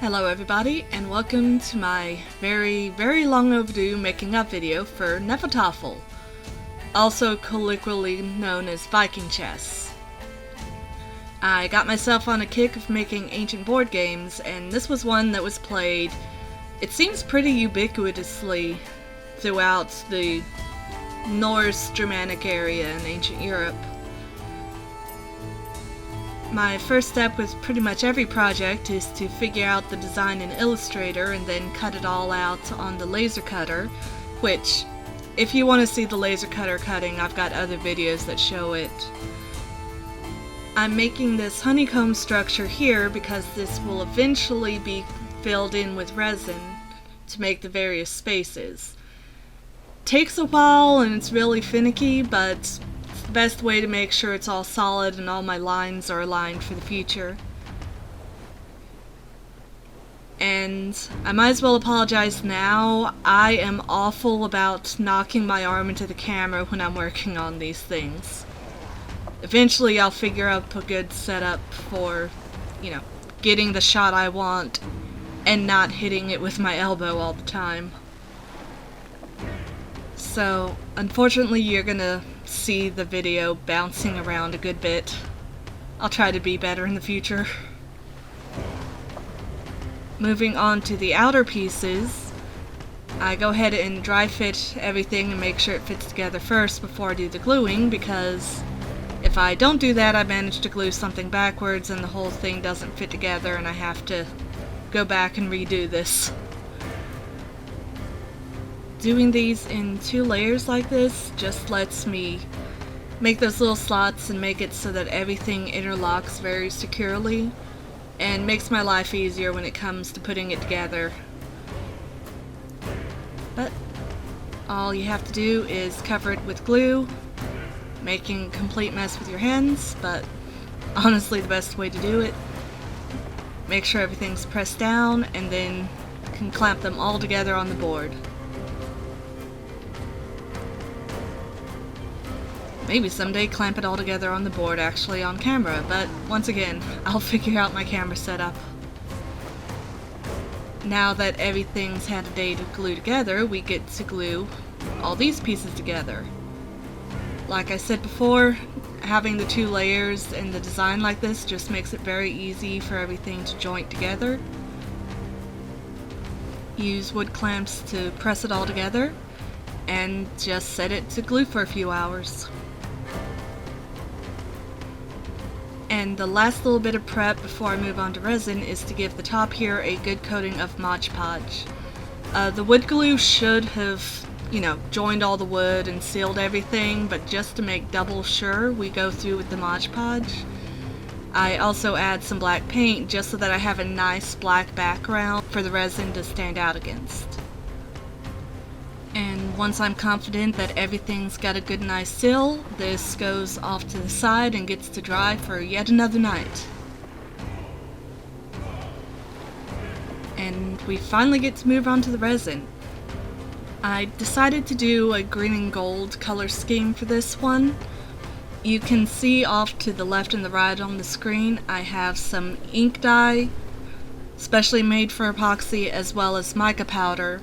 Hello everybody, and welcome to my very long overdue making up video for Hnefatafl, also colloquially known as Viking chess. I got myself on a kick of making ancient board games, and this was one that was played, it seems pretty ubiquitously throughout the Norse Germanic area in ancient Europe. My first step with pretty much every project is to figure out the design in Illustrator and then cut it all out on the laser cutter, which, if you want to see the laser cutter cutting, I've got other videos that show it. I'm making this honeycomb structure here because this will eventually be filled in with resin to make the various spaces. Takes a while and it's really finicky, but it's the best way to make sure it's all solid and all my lines are aligned for the future. And I might as well apologize now. I am awful about knocking my arm into the camera when I'm working on these things. Eventually I'll figure out a good setup for, getting the shot I want and not hitting it with my elbow all the time. So, unfortunately you're gonna see the video bouncing around a good bit. I'll try to be better in the future. Moving on to the outer pieces, I go ahead and dry fit everything and make sure it fits together first before I do the gluing, because if I don't do that I manage to glue something backwards and the whole thing doesn't fit together and I have to go back and redo this. Doing these in 2 layers like this just lets me make those little slots and make it so that everything interlocks very securely and makes my life easier when it comes to putting it together. But all you have to do is cover it with glue, making a complete mess with your hands, but honestly the best way to do it. Make sure everything's pressed down and then you can clamp them all together on the board. Maybe someday clamp it all together on the board actually on camera, but once again, I'll figure out my camera setup. Now that everything's had a day to glue together, we get to glue all these pieces together. Like I said before, having the 2 layers and the design like this just makes it very easy for everything to joint together. Use wood clamps to press it all together, and just set it to glue for a few hours. And the last little bit of prep before I move on to resin is to give the top here a good coating of Mod Podge. The wood glue should have, joined all the wood and sealed everything, but just to make double sure, we go through with the Mod Podge. I also add some black paint just so that I have a nice black background for the resin to stand out against. And once I'm confident that everything's got a good nice seal, this goes off to the side and gets to dry for yet another night. And we finally get to move on to the resin. I decided to do a green and gold color scheme for this one. You can see off to the left and the right on the screen I have some ink dye, specially made for epoxy, as well as mica powder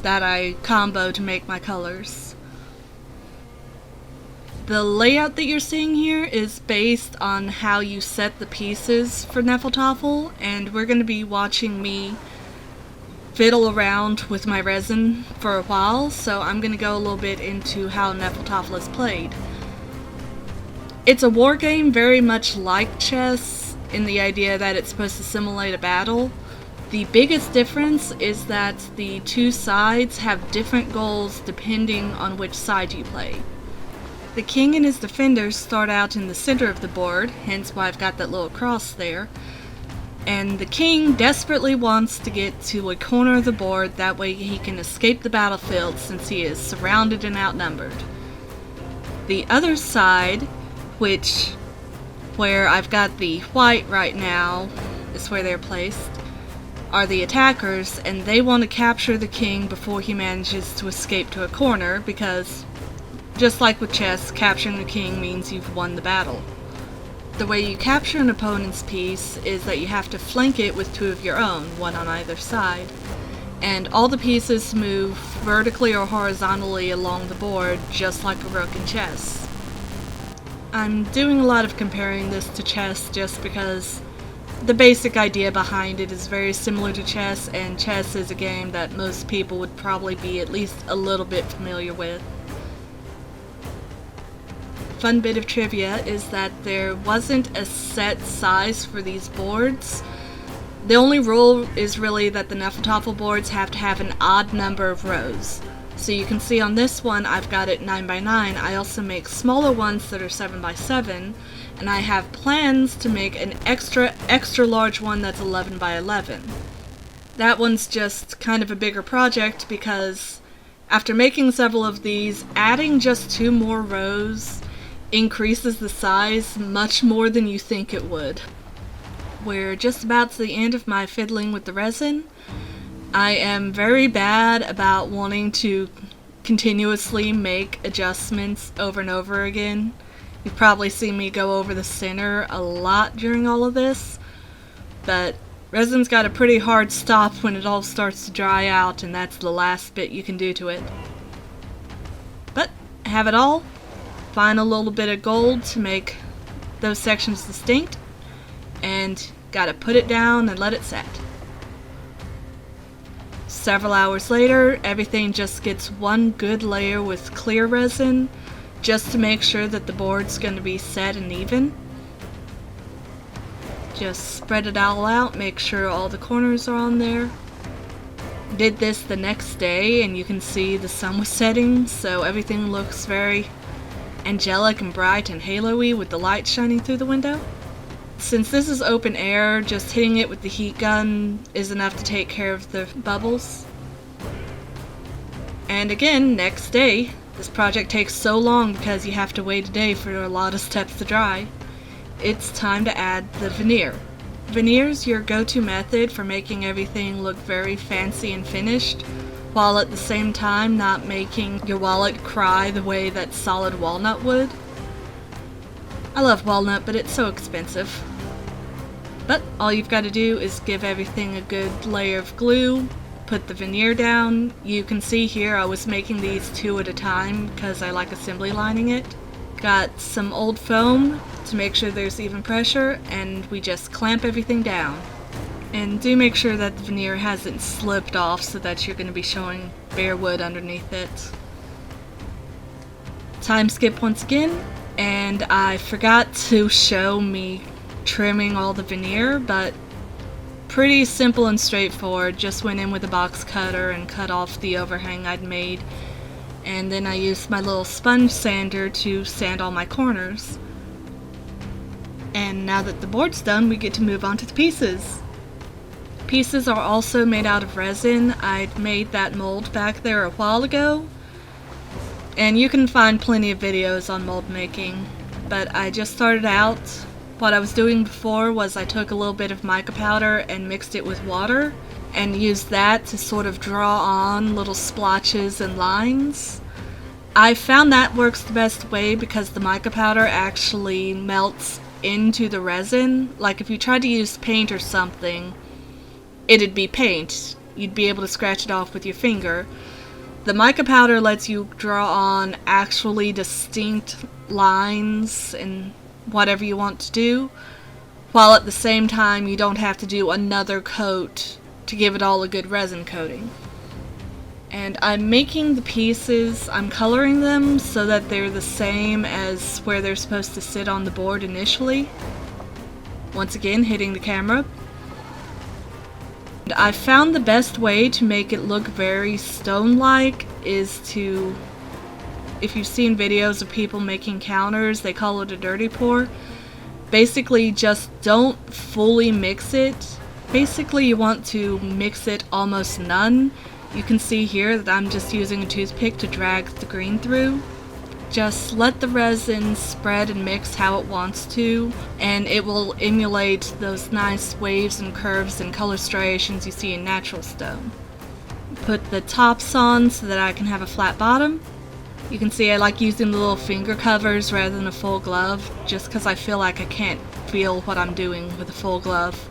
that I combo to make my colors. The layout that you're seeing here is based on how you set the pieces for Hnefatafl, and we're going to be watching me fiddle around with my resin for a while, so I'm going to go a little bit into how Hnefatafl is played. It's a war game very much like chess in the idea that it's supposed to simulate a battle. The biggest difference is that the 2 sides have different goals depending on which side you play. The king and his defenders start out in the center of the board, hence why I've got that little cross there. And the king desperately wants to get to a corner of the board, that way he can escape the battlefield since he is surrounded and outnumbered. The other side, where I've got the white right now, is where they're placed, are the attackers, and they want to capture the king before he manages to escape to a corner, because just like with chess, capturing the king means you've won the battle. The way you capture an opponent's piece is that you have to flank it with two of your own, one on either side. And all the pieces move vertically or horizontally along the board, just like a rook in chess. I'm doing a lot of comparing this to chess just because the basic idea behind it is very similar to chess, and chess is a game that most people would probably be at least a little bit familiar with. Fun bit of trivia is that there wasn't a set size for these boards. The only rule is really that the Hnefatafl boards have to have an odd number of rows. So you can see on this one I've got it 9x9. I also make smaller ones that are 7x7, and I have plans to make an extra large one that's 11x11. That one's just kind of a bigger project because after making several of these, adding just 2 more rows increases the size much more than you think it would. We're just about to the end of my fiddling with the resin. I am very bad about wanting to continuously make adjustments over and over again. You've probably seen me go over the center a lot during all of this, but resin's got a pretty hard stop when it all starts to dry out, and that's the last bit you can do to it. But have it all. Find a little bit of gold to make those sections distinct, and gotta put it down and let it set. Several hours later, everything just gets one good layer with clear resin, just to make sure that the board's going to be set and even. Just spread it all out, make sure all the corners are on there. Did this the next day, and you can see the sun was setting, so everything looks very angelic and bright and halo-y with the light shining through the window. Since this is open air, just hitting it with the heat gun is enough to take care of the bubbles. And again, next day. This project takes so long because you have to wait a day for a lot of steps to dry. It's time to add the veneer. Veneer's your go-to method for making everything look very fancy and finished, while at the same time not making your wallet cry the way that solid walnut would. I love walnut, but it's so expensive. But all you've got to do is give everything a good layer of glue, put the veneer down. You can see here I was making these 2 at a time because I like assembly lining it. Got some old foam to make sure there's even pressure, and we just clamp everything down. And do make sure that the veneer hasn't slipped off so that you're going to be showing bare wood underneath it. Time skip once again, and I forgot to show me trimming all the veneer, but pretty simple and straightforward. Just went in with a box cutter and cut off the overhang I'd made, and then I used my little sponge sander to sand all my corners. And now that the board's done, we get to move on to the pieces. Pieces are also made out of resin. I'd made that mold back there a while ago, and you can find plenty of videos on mold making, but I just started out. What I was doing before was I took a little bit of mica powder and mixed it with water and used that to sort of draw on little splotches and lines. I found that works the best way because the mica powder actually melts into the resin. Like if you tried to use paint or something, it'd be paint. You'd be able to scratch it off with your finger. The mica powder lets you draw on actually distinct lines and whatever you want to do, while at the same time you don't have to do another coat to give it all a good resin coating. And I'm making the pieces, I'm coloring them so that they're the same as where they're supposed to sit on the board initially. Once again, hitting the camera. And I found the best way to make it look very stone-like is to, if you've seen videos of people making counters, they call it a dirty pour. Basically, just don't fully mix it. Basically, you want to mix it almost none. You can see here that I'm just using a toothpick to drag the green through. Just let the resin spread and mix how it wants to, and it will emulate those nice waves and curves and color striations you see in natural stone. Put the tops on so that I can have a flat bottom. You can see I like using the little finger covers rather than a full glove, just because I feel like I can't feel what I'm doing with a full glove.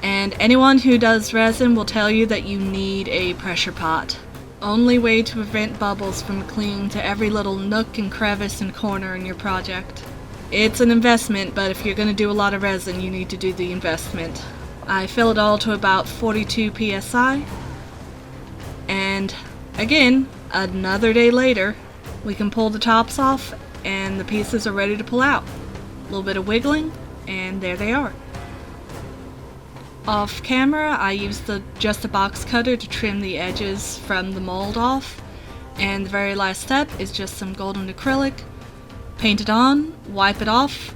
And anyone who does resin will tell you that you need a pressure pot. Only way to prevent bubbles from clinging to every little nook and crevice and corner in your project. It's an investment, but if you're going to do a lot of resin, you need to do the investment. I fill it all to about 42 psi, and again, another day later, we can pull the tops off and the pieces are ready to pull out. A little bit of wiggling, and there they are. Off camera, I used just a box cutter to trim the edges from the mold off, and the very last step is just some golden acrylic. Paint it on, wipe it off,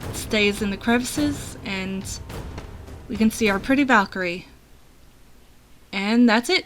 it stays in the crevices, and we can see our pretty Valkyrie. And that's it.